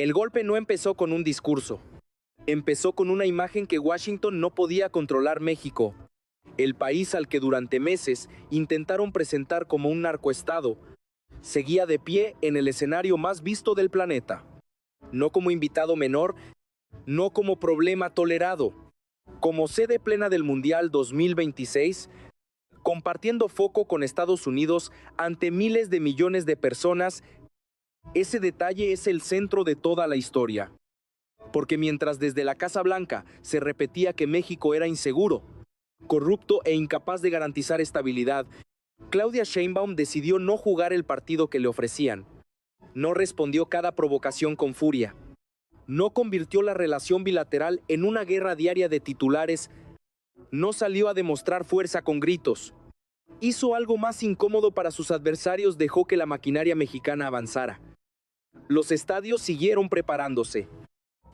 El golpe no empezó con un discurso. Empezó con una imagen que Washington no podía controlar México, el país al que durante meses intentaron presentar como un narcoestado, seguía de pie en el escenario más visto del planeta. No como invitado menor, no como problema tolerado, como sede plena del Mundial 2026, compartiendo foco con Estados Unidos ante miles de millones de personas. Ese detalle es el centro de toda la historia. Porque mientras desde la Casa Blanca se repetía que México era inseguro, corrupto e incapaz de garantizar estabilidad, Claudia Sheinbaum decidió no jugar el partido que le ofrecían. No respondió cada provocación con furia. No convirtió la relación bilateral en una guerra diaria de titulares. No salió a demostrar fuerza con gritos. Hizo algo más incómodo para sus adversarios, dejó que la maquinaria mexicana avanzara. Los estadios siguieron preparándose.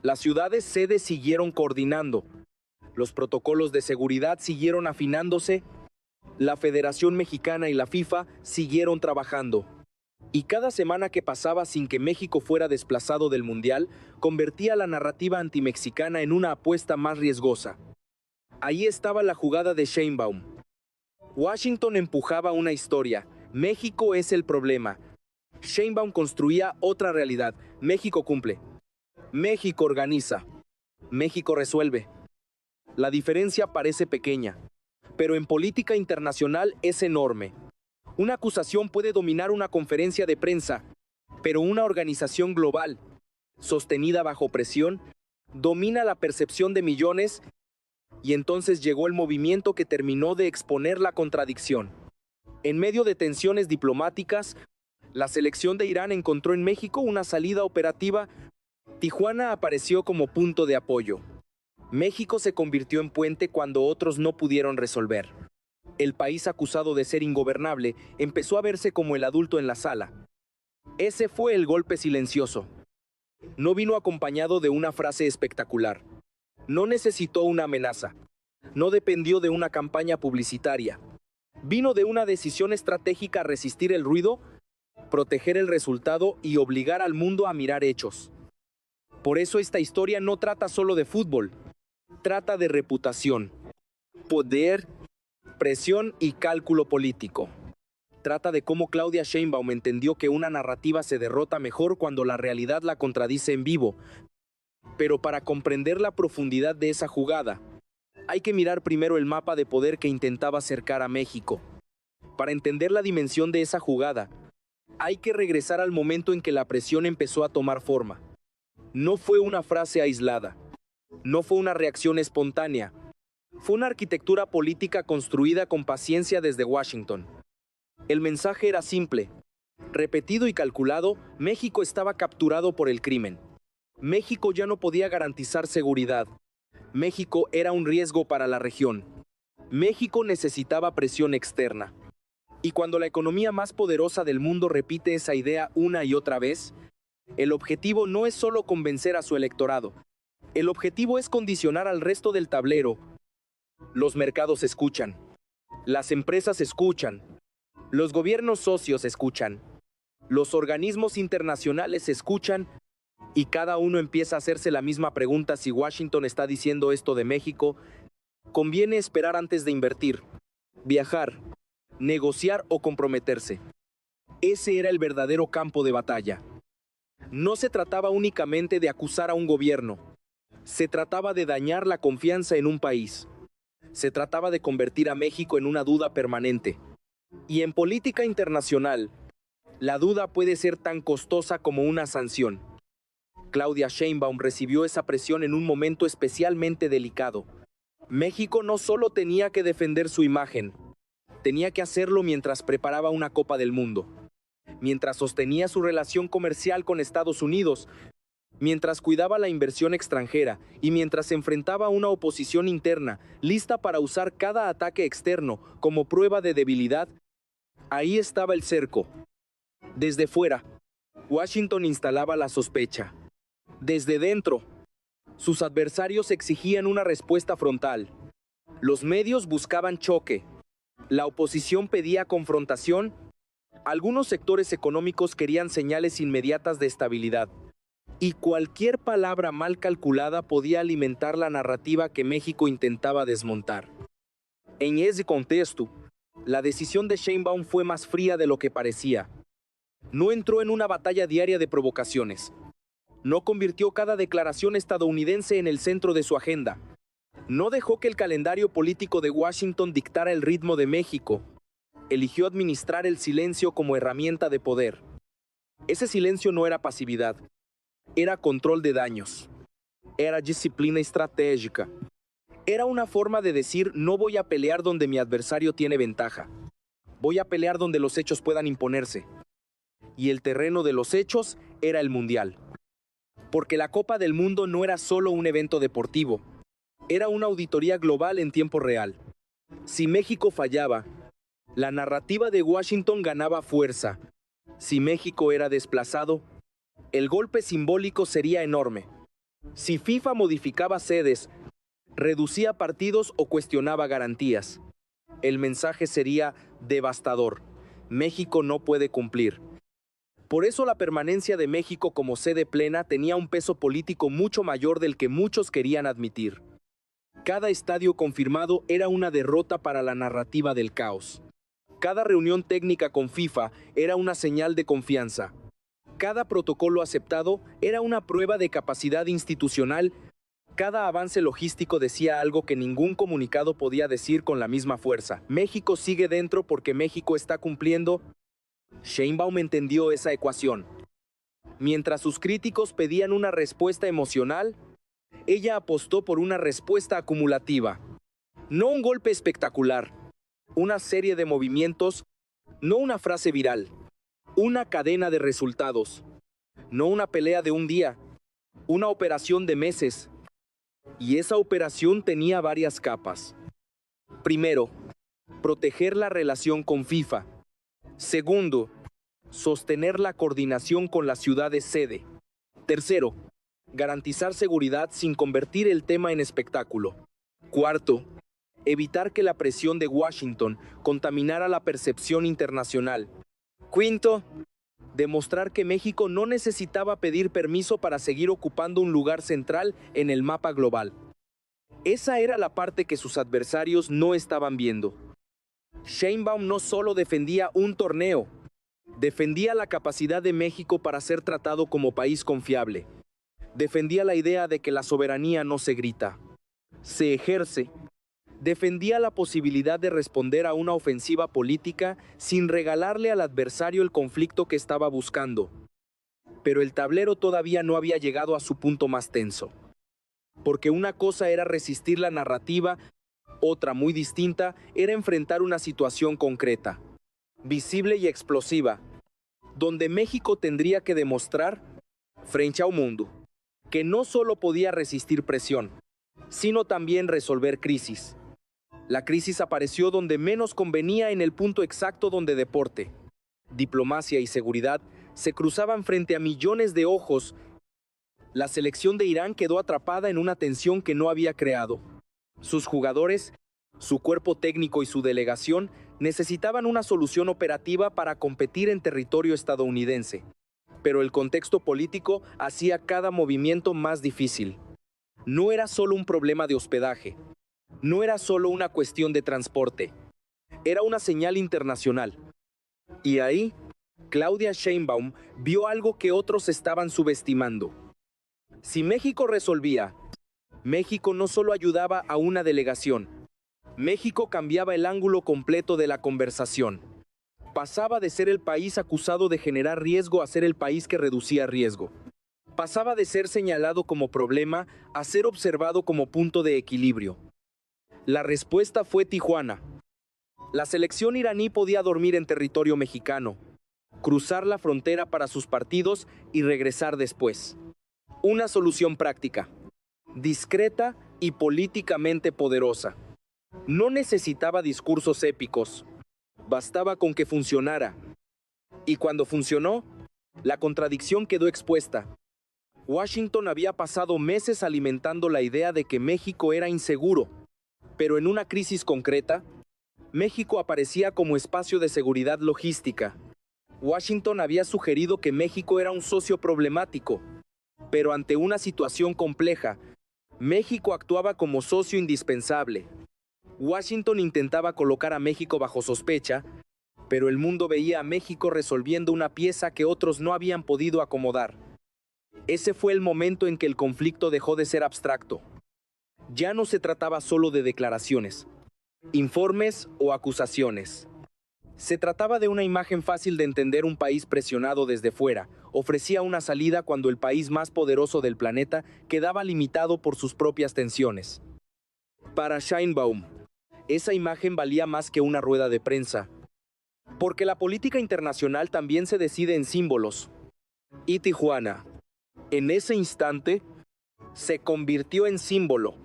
Las ciudades sedes siguieron coordinando. Los protocolos de seguridad siguieron afinándose. La Federación Mexicana y la FIFA siguieron trabajando. Y cada semana que pasaba sin que México fuera desplazado del Mundial, convertía la narrativa antimexicana en una apuesta más riesgosa. Ahí estaba la jugada de Sheinbaum. Washington empujaba una historia. México es el problema. Sheinbaum construía otra realidad. México cumple. México organiza. México resuelve. La diferencia parece pequeña, pero en política internacional es enorme. Una acusación puede dominar una conferencia de prensa, pero una organización global, sostenida bajo presión, domina la percepción de millones, y entonces llegó el movimiento que terminó de exponer la contradicción. En medio de tensiones diplomáticas, la selección de Irán encontró en México una salida operativa. Tijuana apareció como punto de apoyo. México se convirtió en puente cuando otros no pudieron resolver. El país acusado de ser ingobernable empezó a verse como el adulto en la sala. Ese fue el golpe silencioso. No vino acompañado de una frase espectacular. No necesitó una amenaza. No dependió de una campaña publicitaria. Vino de una decisión estratégica: resistir el ruido, proteger el resultado y obligar al mundo a mirar hechos. Por eso esta historia no trata solo de fútbol. Trata de reputación, poder, presión y cálculo político. Trata de cómo Claudia Sheinbaum entendió que una narrativa se derrota mejor cuando la realidad la contradice en vivo. Pero para comprender la profundidad de esa jugada, hay que mirar primero el mapa de poder que intentaba acercar a México. Para entender la dimensión de esa jugada, hay que regresar al momento en que la presión empezó a tomar forma. No fue una frase aislada. No fue una reacción espontánea. Fue una arquitectura política construida con paciencia desde Washington. El mensaje era simple. Repetido y calculado, México estaba capturado por el crimen. México ya no podía garantizar seguridad. México era un riesgo para la región. México necesitaba presión externa. Y cuando la economía más poderosa del mundo repite esa idea una y otra vez, el objetivo no es solo convencer a su electorado. El objetivo es condicionar al resto del tablero. Los mercados escuchan. Las empresas escuchan. Los gobiernos socios escuchan. Los organismos internacionales escuchan. Y cada uno empieza a hacerse la misma pregunta: si Washington está diciendo esto de México, conviene esperar antes de invertir, viajar, negociar o comprometerse. Ese era el verdadero campo de batalla. No se trataba únicamente de acusar a un gobierno. Se trataba de dañar la confianza en un país. Se trataba de convertir a México en una duda permanente. Y en política internacional, la duda puede ser tan costosa como una sanción. Claudia Sheinbaum recibió esa presión en un momento especialmente delicado. México no solo tenía que defender su imagen, tenía que hacerlo mientras preparaba una Copa del Mundo, mientras sostenía su relación comercial con Estados Unidos, mientras cuidaba la inversión extranjera y mientras enfrentaba a una oposición interna lista para usar cada ataque externo como prueba de debilidad. Ahí estaba el cerco. Desde fuera, Washington instalaba la sospecha. Desde dentro, sus adversarios exigían una respuesta frontal. Los medios buscaban choque. La oposición pedía confrontación. Algunos sectores económicos querían señales inmediatas de estabilidad. y cualquier palabra mal calculada podía alimentar la narrativa que México intentaba desmontar. En ese contexto, la decisión de Sheinbaum fue más fría de lo que parecía. No entró en una batalla diaria de provocaciones. No convirtió cada declaración estadounidense en el centro de su agenda. No dejó que el calendario político de Washington dictara el ritmo de México. Eligió administrar el silencio como herramienta de poder. Ese silencio no era pasividad, era control de daños. Era disciplina estratégica. Era una forma de decir: no voy a pelear donde mi adversario tiene ventaja. Voy a pelear donde los hechos puedan imponerse. Y el terreno de los hechos era el Mundial. Porque la Copa del Mundo no era solo un evento deportivo, era una auditoría global en tiempo real. Si México fallaba, la narrativa de Washington ganaba fuerza. Si México era desplazado, el golpe simbólico sería enorme. Si FIFA modificaba sedes, reducía partidos o cuestionaba garantías, el mensaje sería devastador. México no puede cumplir. Por eso la permanencia de México como sede plena tenía un peso político mucho mayor del que muchos querían admitir. Cada estadio confirmado era una derrota para la narrativa del caos. Cada reunión técnica con FIFA era una señal de confianza. Cada protocolo aceptado era una prueba de capacidad institucional. Cada avance logístico decía algo que ningún comunicado podía decir con la misma fuerza. México sigue dentro porque México está cumpliendo. Sheinbaum entendió esa ecuación. Mientras sus críticos pedían una respuesta emocional, ella apostó por una respuesta acumulativa. No un golpe espectacular, una serie de movimientos, no una frase viral, una cadena de resultados, no una pelea de un día, una operación de meses. Y esa operación tenía varias capas. Primero, proteger la relación con FIFA. Segundo, sostener la coordinación con las ciudades sede. Tercero, garantizar seguridad sin convertir el tema en espectáculo. Cuarto, evitar que la presión de Washington contaminara la percepción internacional. Quinto, demostrar que México no necesitaba pedir permiso para seguir ocupando un lugar central en el mapa global. Esa era la parte que sus adversarios no estaban viendo. Sheinbaum no solo defendía un torneo, defendía la capacidad de México para ser tratado como país confiable. Defendía la idea de que la soberanía no se grita, se ejerce. Defendía la posibilidad de responder a una ofensiva política sin regalarle al adversario el conflicto que estaba buscando. Pero el tablero todavía no había llegado a su punto más tenso. Porque una cosa era resistir la narrativa, otra muy distinta era enfrentar una situación concreta, visible y explosiva, donde México tendría que demostrar, frente al mundo, que no solo podía resistir presión, sino también resolver crisis. La crisis apareció donde menos convenía, en el punto exacto donde deporte, diplomacia y seguridad se cruzaban frente a millones de ojos. La selección de Irán quedó atrapada en una tensión que no había creado. Sus jugadores, su cuerpo técnico y su delegación necesitaban una solución operativa para competir en territorio estadounidense. Pero el contexto político hacía cada movimiento más difícil. No era solo un problema de hospedaje. No era solo una cuestión de transporte. Era una señal internacional. Y ahí, Claudia Sheinbaum vio algo que otros estaban subestimando. Si México resolvía, México no solo ayudaba a una delegación. México cambiaba el ángulo completo de la conversación. Pasaba de ser el país acusado de generar riesgo a ser el país que reducía riesgo. Pasaba de ser señalado como problema a ser observado como punto de equilibrio. La respuesta fue Tijuana. La selección iraní podía dormir en territorio mexicano, cruzar la frontera para sus partidos y regresar después. Una solución práctica, discreta y políticamente poderosa. No necesitaba discursos épicos, bastaba con que funcionara. Y cuando funcionó, la contradicción quedó expuesta. Washington había pasado meses alimentando la idea de que México era inseguro, pero en una crisis concreta, México aparecía como espacio de seguridad logística. Washington había sugerido que México era un socio problemático, Pero ante una situación compleja, México actuaba como socio indispensable. Washington intentaba colocar a México bajo sospecha, pero el mundo veía a México resolviendo una pieza que otros no habían podido acomodar. Ese fue el momento en que el conflicto dejó de ser abstracto. Ya no se trataba solo de declaraciones, informes o acusaciones. Se trataba de una imagen fácil de entender. Un país presionado desde fuera ofrecía una salida cuando el país más poderoso del planeta quedaba limitado por sus propias tensiones. Para Sheinbaum, esa imagen valía más que una rueda de prensa, porque la política internacional también se decide en símbolos. Y Tijuana, en ese instante, se convirtió en símbolo.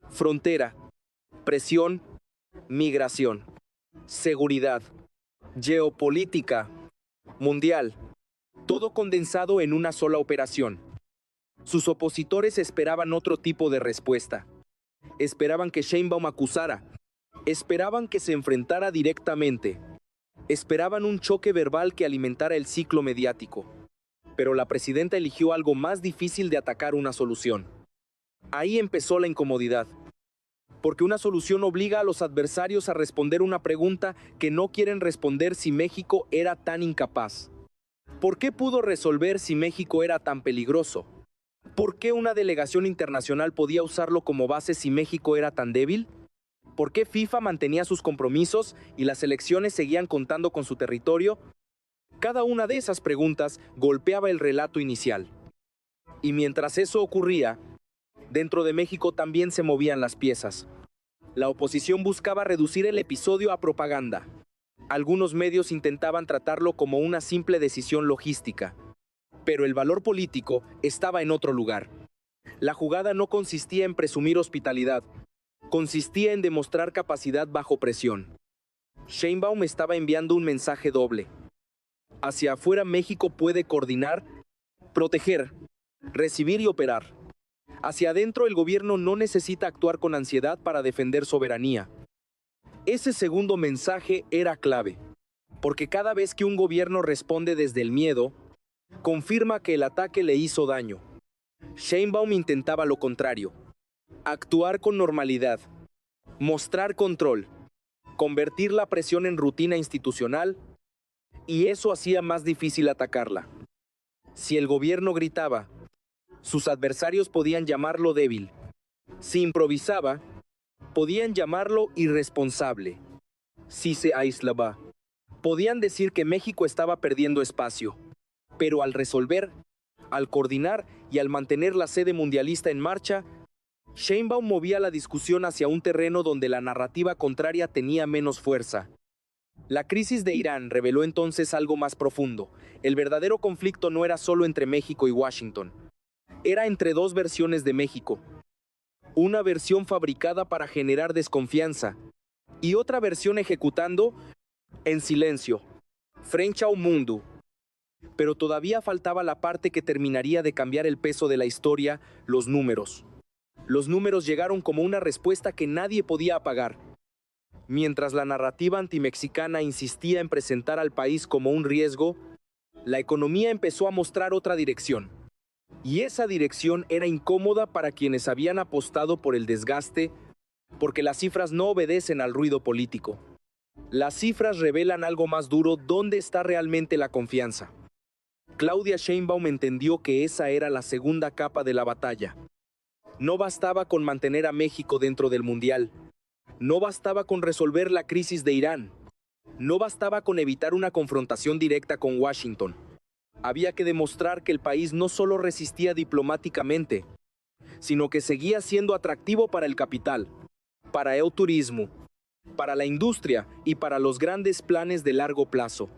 Frontera, presión, migración, seguridad, geopolítica, mundial, todo condensado en una sola operación. Sus opositores esperaban otro tipo de respuesta. Esperaban que Sheinbaum acusara, esperaban que se enfrentara directamente, esperaban un choque verbal que alimentara el ciclo mediático. Pero la presidenta eligió algo más difícil de atacar: una solución. Ahí empezó la incomodidad, porque una solución obliga a los adversarios a responder una pregunta que no quieren responder. Si México era tan incapaz, ¿por qué pudo resolver? Si México era tan peligroso, ¿por qué una delegación internacional podía usarlo como base? Si México era tan débil, ¿por qué FIFA mantenía sus compromisos y las elecciones seguían contando con su territorio? Cada una de esas preguntas golpeaba el relato inicial. Y mientras eso ocurría, dentro de México también se movían las piezas. La oposición buscaba reducir el episodio a propaganda. Algunos medios intentaban tratarlo como una simple decisión logística. Pero el valor político estaba en otro lugar. La jugada no consistía en presumir hospitalidad, consistía en demostrar capacidad bajo presión. Sheinbaum estaba enviando un mensaje doble. Hacia afuera, México puede coordinar, proteger, recibir y operar. Hacia adentro, el gobierno no necesita actuar con ansiedad para defender soberanía. Ese segundo mensaje era clave, porque cada vez que un gobierno responde desde el miedo, confirma que el ataque le hizo daño. Sheinbaum intentaba lo contrario: actuar con normalidad, mostrar control, convertir la presión en rutina institucional, y eso hacía más difícil atacarla. Si el gobierno gritaba, sus adversarios podían llamarlo débil. Si improvisaba, podían llamarlo irresponsable. Si se aislaba, podían decir que México estaba perdiendo espacio. Pero al resolver, al coordinar y al mantener la sede mundialista en marcha, Sheinbaum movía la discusión hacia un terreno donde la narrativa contraria tenía menos fuerza. La crisis de Irán reveló entonces algo más profundo. El verdadero conflicto no era solo entre México y Washington. Era entre dos versiones de México. Una versión fabricada para generar desconfianza y otra versión ejecutando en silencio, frente al mundo. Pero todavía faltaba la parte que terminaría de cambiar el peso de la historia: los números. Los números llegaron como una respuesta que nadie podía apagar. Mientras la narrativa antimexicana insistía en presentar al país como un riesgo, la economía empezó a mostrar otra dirección. Y esa dirección era incómoda para quienes habían apostado por el desgaste, porque las cifras no obedecen al ruido político. Las cifras revelan algo más duro: ¿dónde está realmente la confianza? Claudia Sheinbaum entendió que esa era la segunda capa de la batalla. No bastaba con mantener a México dentro del Mundial. No bastaba con resolver la crisis de Irán. No bastaba con evitar una confrontación directa con Washington. Había que demostrar que el país no solo resistía diplomáticamente, sino que seguía siendo atractivo para el capital, para el turismo, para la industria y para los grandes planes de largo plazo.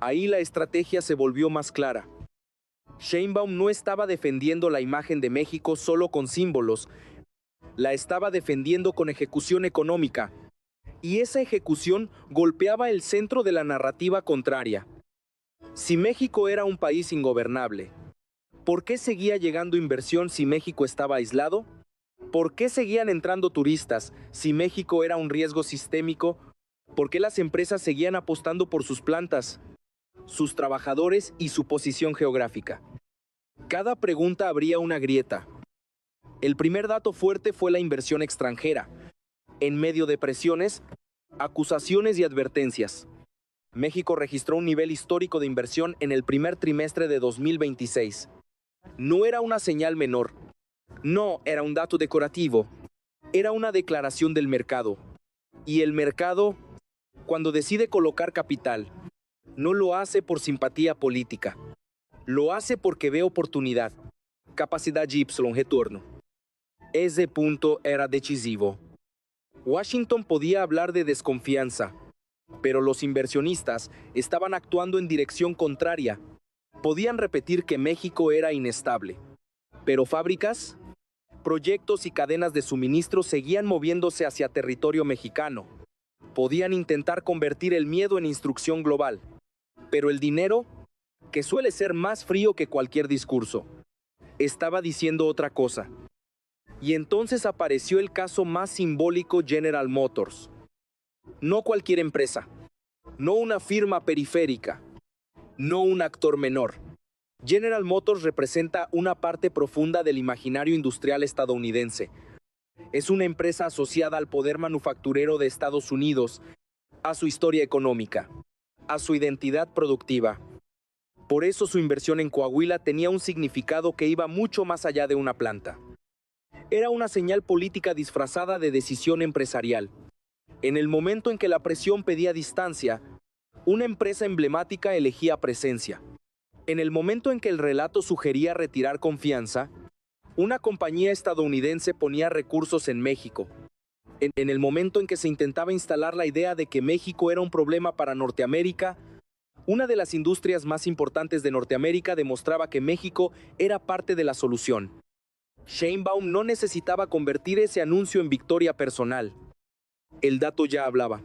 Ahí la estrategia se volvió más clara. Sheinbaum no estaba defendiendo la imagen de México solo con símbolos, la estaba defendiendo con ejecución económica. Y esa ejecución golpeaba el centro de la narrativa contraria. Si México era un país ingobernable, ¿por qué seguía llegando inversión si México estaba aislado? ¿Por qué seguían entrando turistas si México era un riesgo sistémico? ¿Por qué las empresas seguían apostando por sus plantas, sus trabajadores y su posición geográfica? Cada pregunta abría una grieta. El primer dato fuerte fue la inversión extranjera. En medio de presiones, acusaciones y advertencias, México registró un nivel histórico de inversión en el primer trimestre de 2026. No era una señal menor. No era un dato decorativo. Era una declaración del mercado. Y el mercado, cuando decide colocar capital, no lo hace por simpatía política. Lo hace porque ve oportunidad. Capacidad Y, retorno. Ese punto era decisivo. Washington podía hablar de desconfianza, pero los inversionistas estaban actuando en dirección contraria. Podían repetir que México era inestable, pero fábricas, proyectos y cadenas de suministro seguían moviéndose hacia territorio mexicano. Podían intentar convertir el miedo en instrucción global, pero el dinero, que suele ser más frío que cualquier discurso, estaba diciendo otra cosa. Y entonces apareció el caso más simbólico: General Motors. No cualquier empresa, no una firma periférica, no un actor menor. General Motors representa una parte profunda del imaginario industrial estadounidense. Es una empresa asociada al poder manufacturero de Estados Unidos, a su historia económica, a su identidad productiva. Por eso su inversión en Coahuila tenía un significado que iba mucho más allá de una planta. Era una señal política disfrazada de decisión empresarial. En el momento en que la presión pedía distancia, una empresa emblemática elegía presencia. En el momento en que el relato sugería retirar confianza, una compañía estadounidense ponía recursos en México. En el momento en que se intentaba instalar la idea de que México era un problema para Norteamérica, una de las industrias más importantes de Norteamérica demostraba que México era parte de la solución. Sheinbaum no necesitaba convertir ese anuncio en victoria personal. El dato ya hablaba.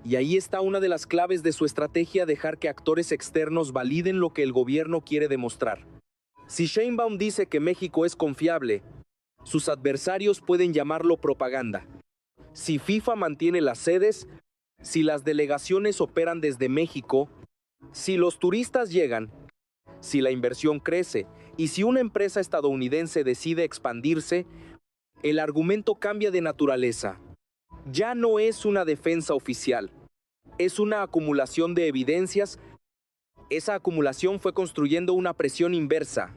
Y ahí está una de las claves de su estrategia: dejar que actores externos validen lo que el gobierno quiere demostrar. Si Sheinbaum dice que México es confiable, sus adversarios pueden llamarlo propaganda. Si FIFA mantiene las sedes, si las delegaciones operan desde México, si los turistas llegan, si la inversión crece y si una empresa estadounidense decide expandirse, el argumento cambia de naturaleza. Ya no es una defensa oficial, es una acumulación de evidencias. Esa acumulación fue construyendo una presión inversa.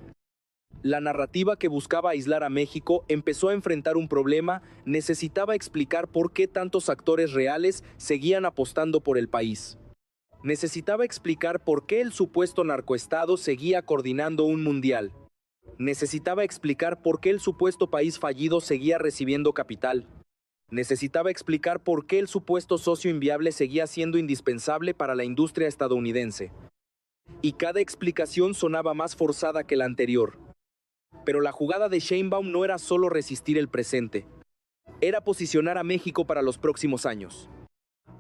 La narrativa que buscaba aislar a México empezó a enfrentar un problema: necesitaba explicar por qué tantos actores reales seguían apostando por el país. Necesitaba explicar por qué el supuesto narcoestado seguía coordinando un mundial. Necesitaba explicar por qué el supuesto país fallido seguía recibiendo capital. Necesitaba explicar por qué el supuesto socio inviable seguía siendo indispensable para la industria estadounidense. Y cada explicación sonaba más forzada que la anterior. Pero la jugada de Sheinbaum no era solo resistir el presente. Era posicionar a México para los próximos años.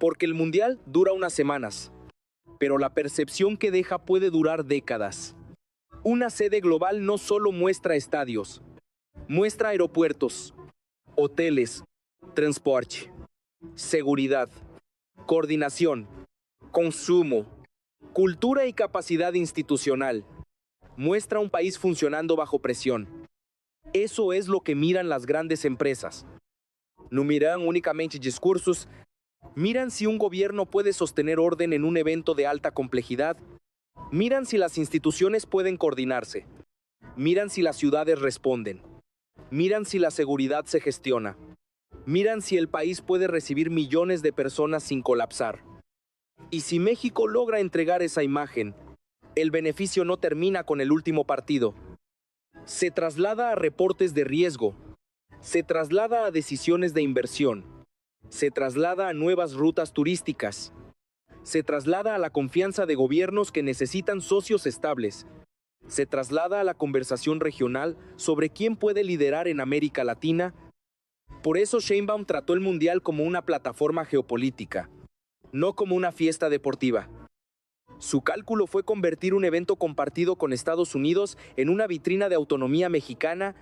Porque el mundial dura unas semanas, pero la percepción que deja puede durar décadas. Una sede global no solo muestra estadios, muestra aeropuertos, hoteles, transporte, seguridad, coordinación, consumo, cultura y capacidad institucional. Muestra un país funcionando bajo presión. Eso es lo que miran las grandes empresas. No miran únicamente discursos, miran si un gobierno puede sostener orden en un evento de alta complejidad. Miran si las instituciones pueden coordinarse. Miran si las ciudades responden. Miran si la seguridad se gestiona. Miran si el país puede recibir millones de personas sin colapsar. Y si México logra entregar esa imagen, el beneficio no termina con el último partido. Se traslada a reportes de riesgo. Se traslada a decisiones de inversión. Se traslada a nuevas rutas turísticas. Se traslada a la confianza de gobiernos que necesitan socios estables. Se traslada a la conversación regional sobre quién puede liderar en América Latina. Por eso Sheinbaum trató el mundial como una plataforma geopolítica, no como una fiesta deportiva. Su cálculo fue convertir un evento compartido con Estados Unidos en una vitrina de autonomía mexicana,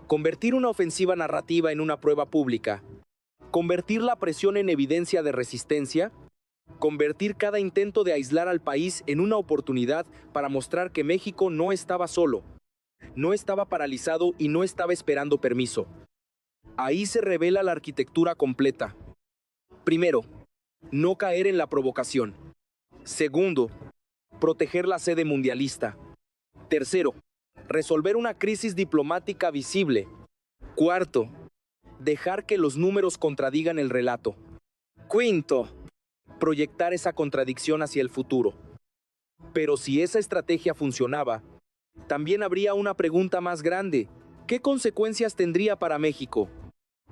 convertir una ofensiva narrativa en una prueba pública, convertir la presión en evidencia de resistencia, convertir cada intento de aislar al país en una oportunidad para mostrar que México no estaba solo. No estaba paralizado y no estaba esperando permiso. Ahí se revela la arquitectura completa. Primero, no caer en la provocación. Segundo, proteger la sede mundialista. Tercero, resolver una crisis diplomática visible. Cuarto, dejar que los números contradigan el relato. Quinto, proyectar esa contradicción hacia el futuro. Pero si esa estrategia funcionaba, también habría una pregunta más grande. ¿Qué consecuencias tendría para México,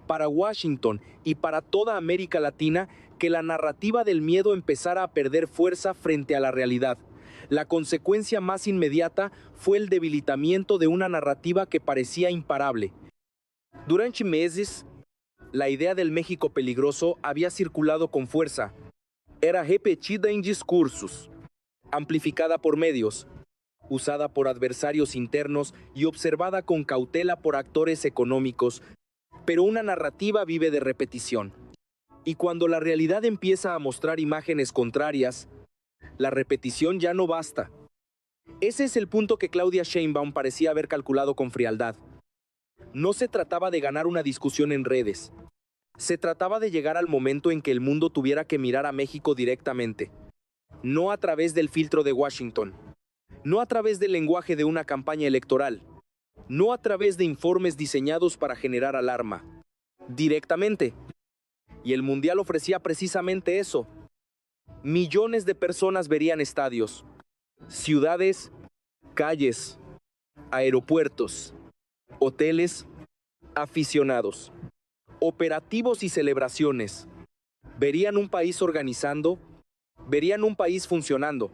para Washington y para toda América Latina que la narrativa del miedo empezara a perder fuerza frente a la realidad? La consecuencia más inmediata fue el debilitamiento de una narrativa que parecía imparable. Durante meses, la idea del México peligroso había circulado con fuerza. Era repetida en discursos, amplificada por medios, usada por adversarios internos y observada con cautela por actores económicos, pero una narrativa vive de repetición. Y cuando la realidad empieza a mostrar imágenes contrarias, la repetición ya no basta. Ese es el punto que Claudia Sheinbaum parecía haber calculado con frialdad. No se trataba de ganar una discusión en redes. Se trataba de llegar al momento en que el mundo tuviera que mirar a México directamente, no a través del filtro de Washington, no a través del lenguaje de una campaña electoral, no a través de informes diseñados para generar alarma, directamente. Y el Mundial ofrecía precisamente eso. Millones de personas verían estadios, ciudades, calles, aeropuertos, hoteles, aficionados, operativos y celebraciones. Verían un país organizando, verían un país funcionando,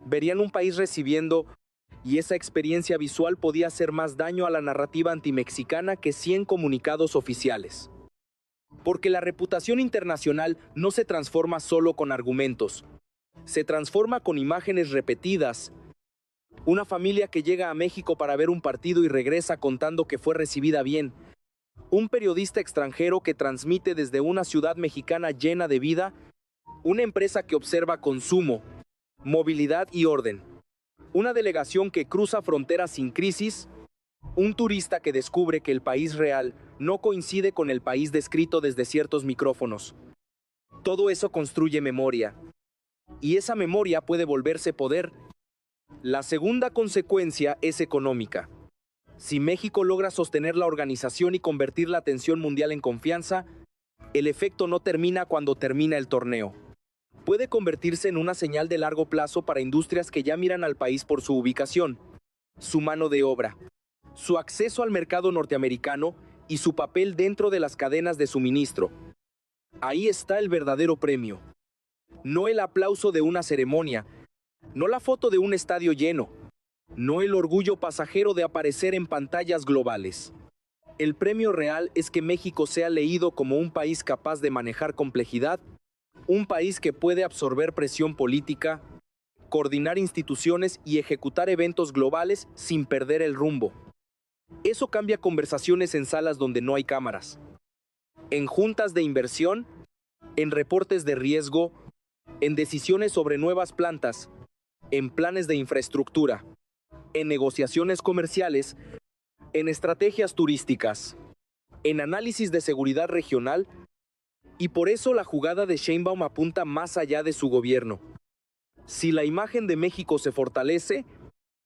verían un país recibiendo, y esa experiencia visual podía hacer más daño a la narrativa antimexicana que 100 comunicados oficiales. Porque la reputación internacional no se transforma solo con argumentos, se transforma con imágenes repetidas. Una familia que llega a México para ver un partido y regresa contando que fue recibida bien. Un periodista extranjero que transmite desde una ciudad mexicana llena de vida. Una empresa que observa consumo, movilidad y orden. Una delegación que cruza fronteras sin crisis. Un turista que descubre que el país real no coincide con el país descrito desde ciertos micrófonos. Todo eso construye memoria. Y esa memoria puede volverse poder. La segunda consecuencia es económica. Si México logra sostener la organización y convertir la atención mundial en confianza, el efecto no termina cuando termina el torneo. Puede convertirse en una señal de largo plazo para industrias que ya miran al país por su ubicación, su mano de obra, su acceso al mercado norteamericano y su papel dentro de las cadenas de suministro. Ahí está el verdadero premio. No el aplauso de una ceremonia, no la foto de un estadio lleno, no el orgullo pasajero de aparecer en pantallas globales. El premio real es que México sea leído como un país capaz de manejar complejidad, un país que puede absorber presión política, coordinar instituciones y ejecutar eventos globales sin perder el rumbo. Eso cambia conversaciones en salas donde no hay cámaras, en juntas de inversión, en reportes de riesgo, en decisiones sobre nuevas plantas, en planes de infraestructura, en negociaciones comerciales, en estrategias turísticas, en análisis de seguridad regional, y por eso la jugada de Sheinbaum apunta más allá de su gobierno. Si la imagen de México se fortalece,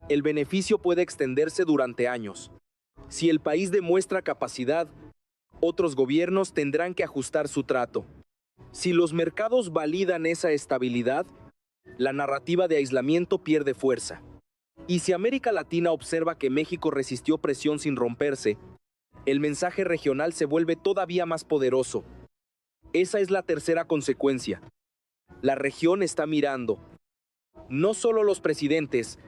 el beneficio puede extenderse durante años. Si el país demuestra capacidad, otros gobiernos tendrán que ajustar su trato. Si los mercados validan esa estabilidad, la narrativa de aislamiento pierde fuerza. Y si América Latina observa que México resistió presión sin romperse, el mensaje regional se vuelve todavía más poderoso. Esa es la tercera consecuencia. La región está mirando. No solo los presidentes,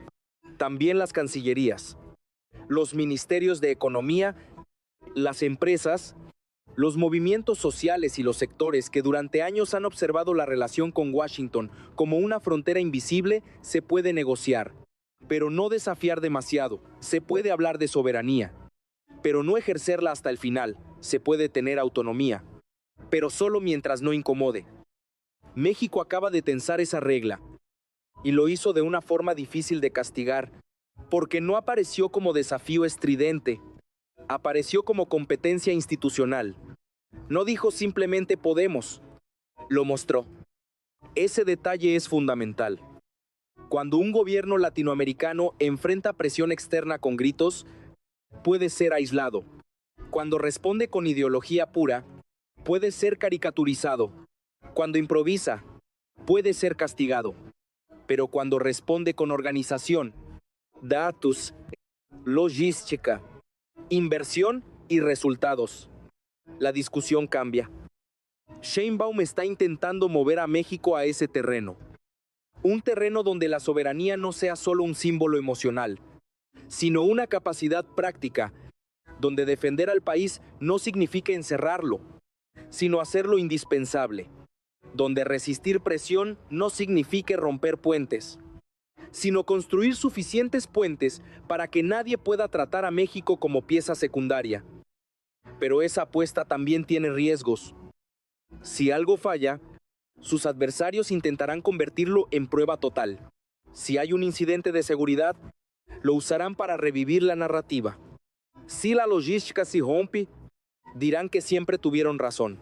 también las cancillerías, los ministerios de economía, las empresas, los movimientos sociales y los sectores que durante años han observado la relación con Washington como una frontera invisible. Se puede negociar, pero no desafiar demasiado. Se puede hablar de soberanía, pero no ejercerla hasta el final. Se puede tener autonomía, pero solo mientras no incomode. México acaba de tensar esa regla, y lo hizo de una forma difícil de castigar, porque no apareció como desafío estridente, apareció como competencia institucional. No dijo simplemente podemos, lo mostró. Ese detalle es fundamental. Cuando un gobierno latinoamericano enfrenta presión externa con gritos, puede ser aislado. Cuando responde con ideología pura, puede ser caricaturizado. Cuando improvisa, puede ser castigado. Pero cuando responde con organización, datos, logística, inversión y resultados, la discusión cambia. Sheinbaum está intentando mover a México a ese terreno. Un terreno donde la soberanía no sea solo un símbolo emocional, sino una capacidad práctica, donde defender al país no significa encerrarlo, sino hacerlo indispensable, donde resistir presión no signifique romper puentes, sino construir suficientes puentes para que nadie pueda tratar a México como pieza secundaria. Pero esa apuesta también tiene riesgos. Si algo falla, sus adversarios intentarán convertirlo en prueba total. Si hay un incidente de seguridad, lo usarán para revivir la narrativa. Si la logística se rompe, dirán que siempre tuvieron razón.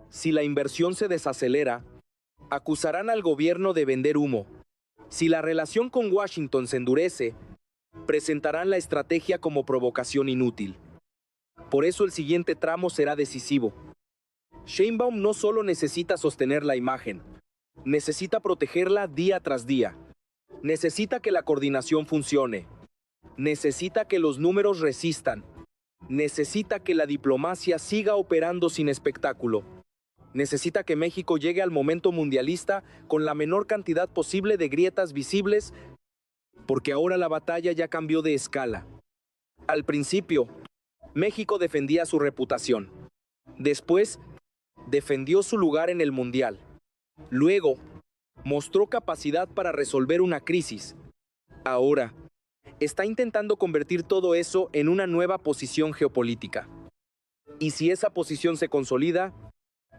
Si la inversión se desacelera, acusarán al gobierno de vender humo. Si la relación con Washington se endurece, presentarán la estrategia como provocación inútil. Por eso el siguiente tramo será decisivo. Sheinbaum no solo necesita sostener la imagen, necesita protegerla día tras día. Necesita que la coordinación funcione. Necesita que los números resistan. Necesita que la diplomacia siga operando sin espectáculo. Necesita que México llegue al momento mundialista con la menor cantidad posible de grietas visibles, porque ahora la batalla ya cambió de escala. Al principio, México defendía su reputación. Después, defendió su lugar en el mundial. Luego, mostró capacidad para resolver una crisis. Ahora, está intentando convertir todo eso en una nueva posición geopolítica. Y si esa posición se consolida,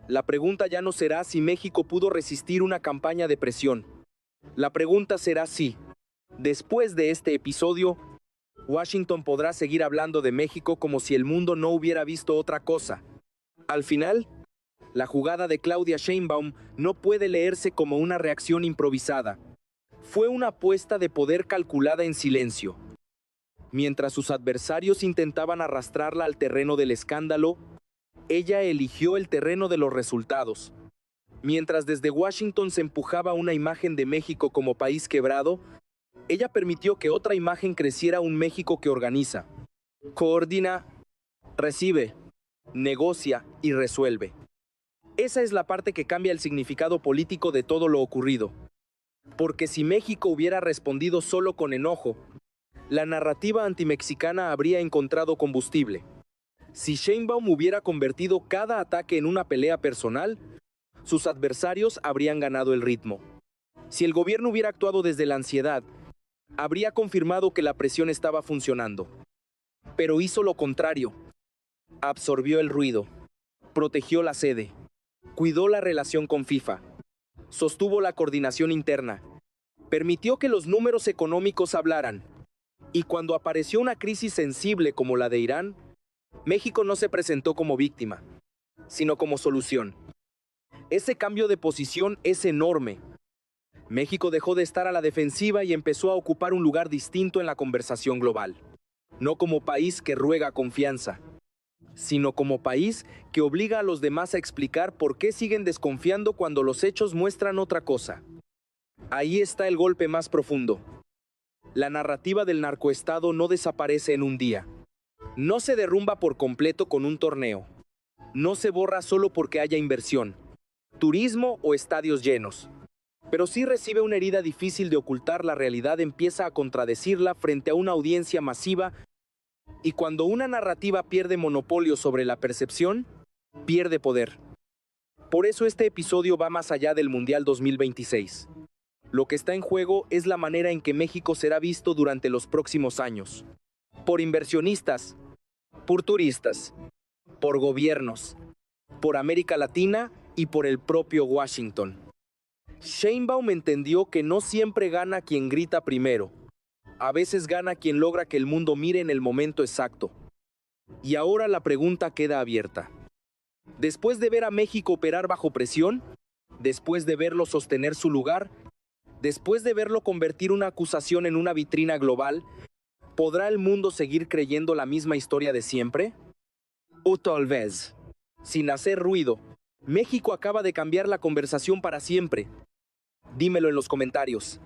la pregunta ya no será si México pudo resistir una campaña de presión. La pregunta será si, después de este episodio, Washington podrá seguir hablando de México como si el mundo no hubiera visto otra cosa. Al final, la jugada de Claudia Sheinbaum no puede leerse como una reacción improvisada. Fue una apuesta de poder calculada en silencio. Mientras sus adversarios intentaban arrastrarla al terreno del escándalo, ella eligió el terreno de los resultados. Mientras desde Washington se empujaba una imagen de México como país quebrado, ella permitió que otra imagen creciera, un México que organiza, coordina, recibe, negocia y resuelve. Esa es la parte que cambia el significado político de todo lo ocurrido. Porque si México hubiera respondido solo con enojo, la narrativa antimexicana habría encontrado combustible. Si Sheinbaum hubiera convertido cada ataque en una pelea personal, sus adversarios habrían ganado el ritmo. Si el gobierno hubiera actuado desde la ansiedad, habría confirmado que la presión estaba funcionando. Pero hizo lo contrario. Absorbió el ruido, protegió la sede, cuidó la relación con FIFA, sostuvo la coordinación interna, permitió que los números económicos hablaran. Y cuando apareció una crisis sensible como la de Irán, México no se presentó como víctima, sino como solución. Ese cambio de posición es enorme. México dejó de estar a la defensiva y empezó a ocupar un lugar distinto en la conversación global. No como país que ruega confianza, sino como país que obliga a los demás a explicar por qué siguen desconfiando cuando los hechos muestran otra cosa. Ahí está el golpe más profundo. La narrativa del narcoestado no desaparece en un día. No se derrumba por completo con un torneo. No se borra solo porque haya inversión, turismo o estadios llenos. Pero sí recibe una herida difícil de ocultar. La realidad empieza a contradecirla frente a una audiencia masiva, y cuando una narrativa pierde monopolio sobre la percepción, pierde poder. Por eso este episodio va más allá del Mundial 2026. Lo que está en juego es la manera en que México será visto durante los próximos años. Por inversionistas, por turistas, por gobiernos, por América Latina y por el propio Washington. Sheinbaum entendió que no siempre gana quien grita primero. A veces gana quien logra que el mundo mire en el momento exacto. Y ahora la pregunta queda abierta. Después de ver a México operar bajo presión, después de verlo sostener su lugar, después de verlo convertir una acusación en una vitrina global, ¿podrá el mundo seguir creyendo la misma historia de siempre? O tal vez, sin hacer ruido, México acaba de cambiar la conversación para siempre. Dímelo en los comentarios.